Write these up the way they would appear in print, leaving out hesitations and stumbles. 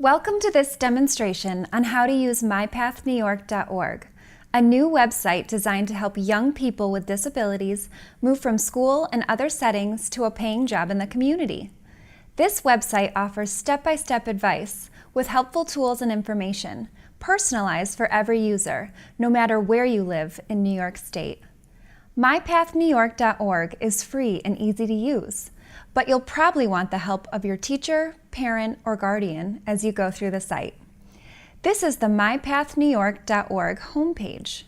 Welcome to this demonstration on how to use mypathnewyork.org, a new website designed to help young people with disabilities move from school and other settings to a paying job in the community. This website offers step-by-step advice with helpful tools and information, personalized for every user, no matter where you live in New York State. mypathnewyork.org is free and easy to use, but you'll probably want the help of your teacher, parent, or guardian as you go through the site. This is the mypathnewyork.org homepage.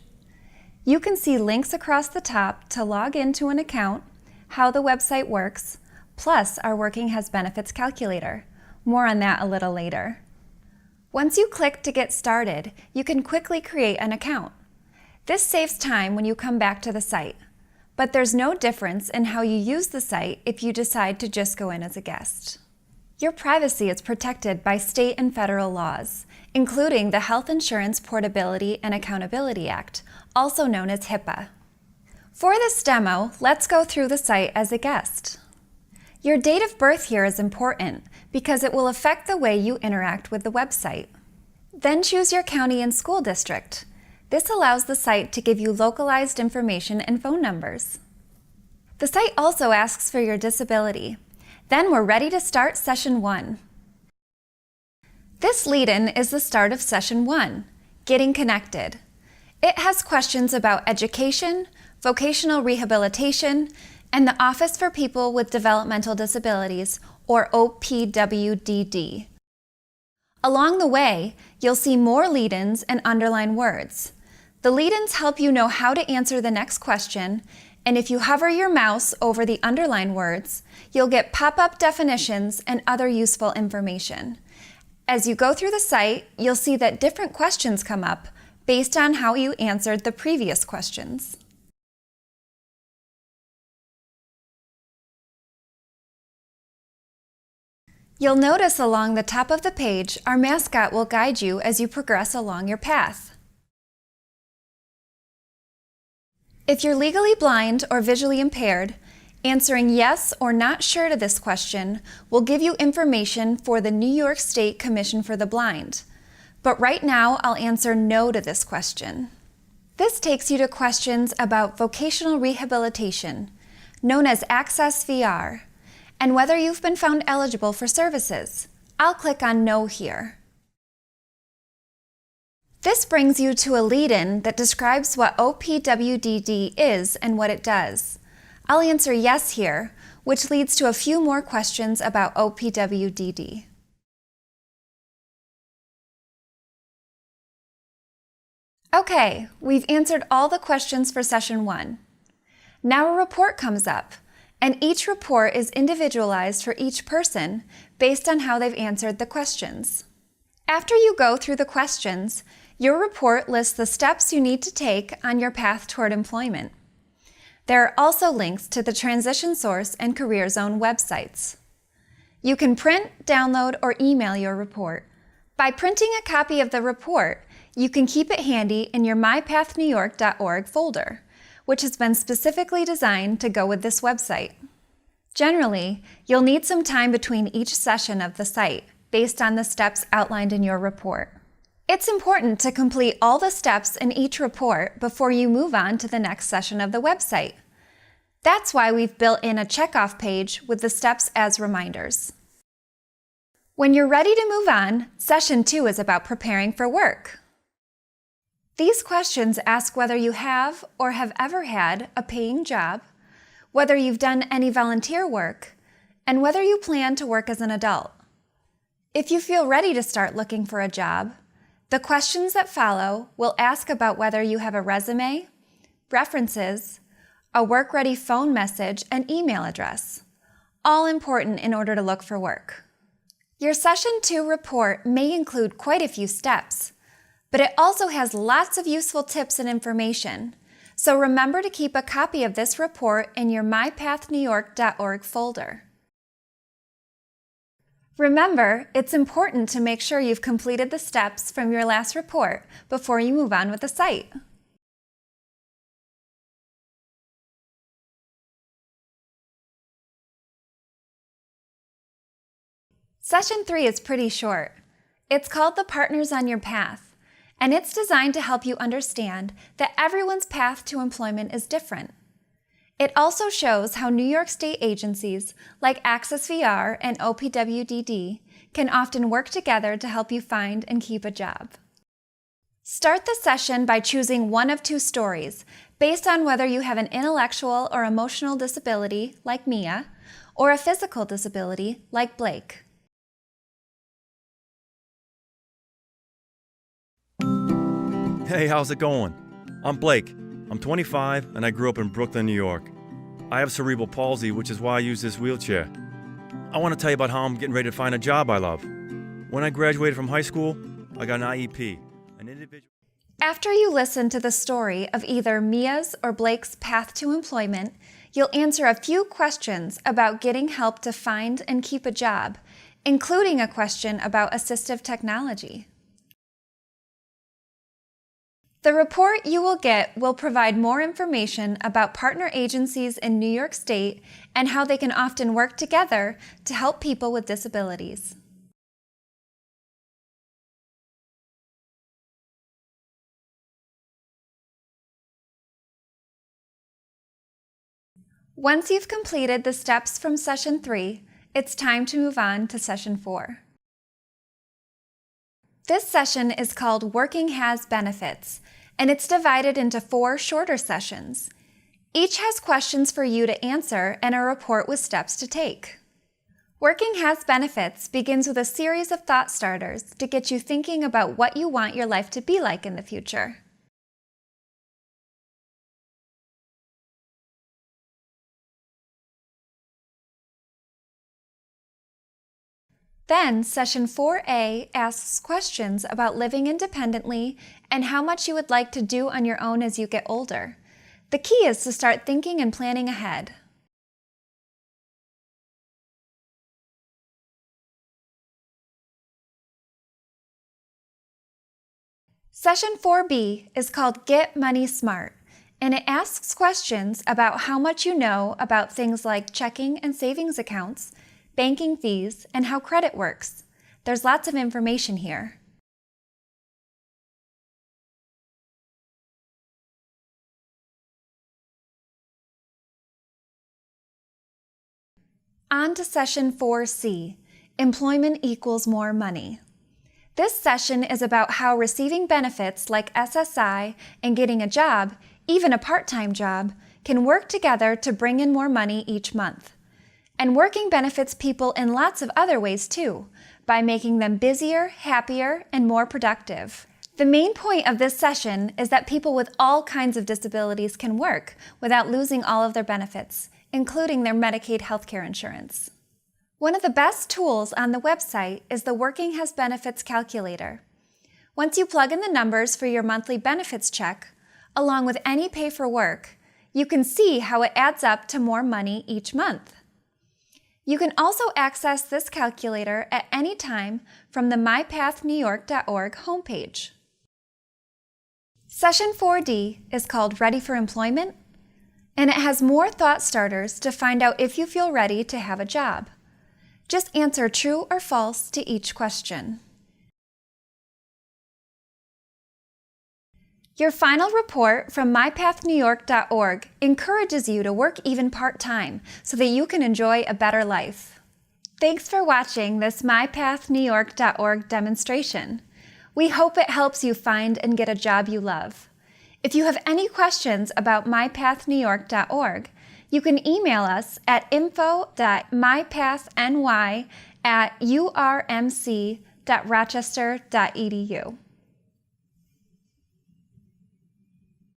You can see links across the top to log into an account, how the website works, plus our Working Has Benefits calculator. More on that a little later. Once you click to get started, you can quickly create an account. This saves time when you come back to the site, but there's no difference in how you use the site if you decide to just go in as a guest. Your privacy is protected by state and federal laws, including the Health Insurance Portability and Accountability Act, also known as HIPAA. For this demo, let's go through the site as a guest. Your date of birth here is important because it will affect the way you interact with the website. Then choose your county and school district. This allows the site to give you localized information and phone numbers. The site also asks for your disability. Then we're ready to start session 1. This lead-in is the start of session 1, Getting Connected. It has questions about education, vocational rehabilitation, and the Office for People with Developmental Disabilities, or OPWDD. Along the way, you'll see more lead-ins and underline words. The lead-ins help you know how to answer the next question, and if you hover your mouse over the underline words, you'll get pop-up definitions and other useful information. As you go through the site, you'll see that different questions come up based on how you answered the previous questions. You'll notice along the top of the page, our mascot will guide you as you progress along your path. If you're legally blind or visually impaired, answering yes or not sure to this question will give you information for the New York State Commission for the Blind. But right now, I'll answer no to this question. This takes you to questions about vocational rehabilitation, known as Access VR, and whether you've been found eligible for services. I'll click on no here. This brings you to a lead-in that describes what OPWDD is and what it does. I'll answer yes here, which leads to a few more questions about OPWDD. Okay, we've answered all the questions for session 1. Now a report comes up, and each report is individualized for each person based on how they've answered the questions. After you go through the questions, your report lists the steps you need to take on your path toward employment. There are also links to the Transition Source and Career Zone websites. You can print, download, or email your report. By printing a copy of the report, you can keep it handy in your mypathnewyork.org folder, which has been specifically designed to go with this website. Generally, you'll need some time between each session of the site based on the steps outlined in your report. It's important to complete all the steps in each report before you move on to the next session of the website. That's why we've built in a checkoff page with the steps as reminders. When you're ready to move on, session 2 is about preparing for work. These questions ask whether you have or have ever had a paying job, whether you've done any volunteer work, and whether you plan to work as an adult. If you feel ready to start looking for a job, the questions that follow will ask about whether you have a resume, references, a work-ready phone message, and email address, all important in order to look for work. Your Session 2 report may include quite a few steps, but it also has lots of useful tips and information, so remember to keep a copy of this report in your mypathnewyork.org folder. Remember, it's important to make sure you've completed the steps from your last report before you move on with the site. Session 3 is pretty short. It's called the Partners on Your Path, and it's designed to help you understand that everyone's path to employment is different. It also shows how New York State agencies like AccessVR and OPWDD can often work together to help you find and keep a job. Start the session by choosing one of two stories based on whether you have an intellectual or emotional disability, like Mia, or a physical disability, like Blake. Hey, how's it going? I'm Blake. I'm 25 and I grew up in Brooklyn, New York. I have cerebral palsy, which is why I use this wheelchair. I want to tell you about how I'm getting ready to find a job I love. When I graduated from high school, I got an IEP, an individual. After you listen to the story of either Mia's or Blake's path to employment, you'll answer a few questions about getting help to find and keep a job, including a question about assistive technology. The report you will get will provide more information about partner agencies in New York State and how they can often work together to help people with disabilities. Once you've completed the steps from Session 3, it's time to move on to Session 4. This session is called Working Has Benefits, and it's divided into 4 shorter sessions. Each has questions for you to answer and a report with steps to take. Working Has Benefits begins with a series of thought starters to get you thinking about what you want your life to be like in the future. Then, Session 4A asks questions about living independently and how much you would like to do on your own as you get older. The key is to start thinking and planning ahead. Session 4B is called Get Money Smart, and it asks questions about how much you know about things like checking and savings accounts, banking fees, and how credit works. There's lots of information here. On to Session 4C, Employment Equals More Money. This session is about how receiving benefits like SSI and getting a job, even a part-time job, can work together to bring in more money each month. And working benefits people in lots of other ways too, by making them busier, happier, and more productive. The main point of this session is that people with all kinds of disabilities can work without losing all of their benefits, including their Medicaid healthcare insurance. One of the best tools on the website is the Working Has Benefits calculator. Once you plug in the numbers for your monthly benefits check, along with any pay for work, you can see how it adds up to more money each month. You can also access this calculator at any time from the mypathnewyork.org homepage. Session 4D is called Ready for Employment, and it has more thought starters to find out if you feel ready to have a job. Just answer true or false to each question. Your final report from mypathnewyork.org encourages you to work even part-time so that you can enjoy a better life. Thanks for watching this mypathnewyork.org demonstration. We hope it helps you find and get a job you love. If you have any questions about mypathnewyork.org, you can email us at info.mypathny@urmc.rochester.edu.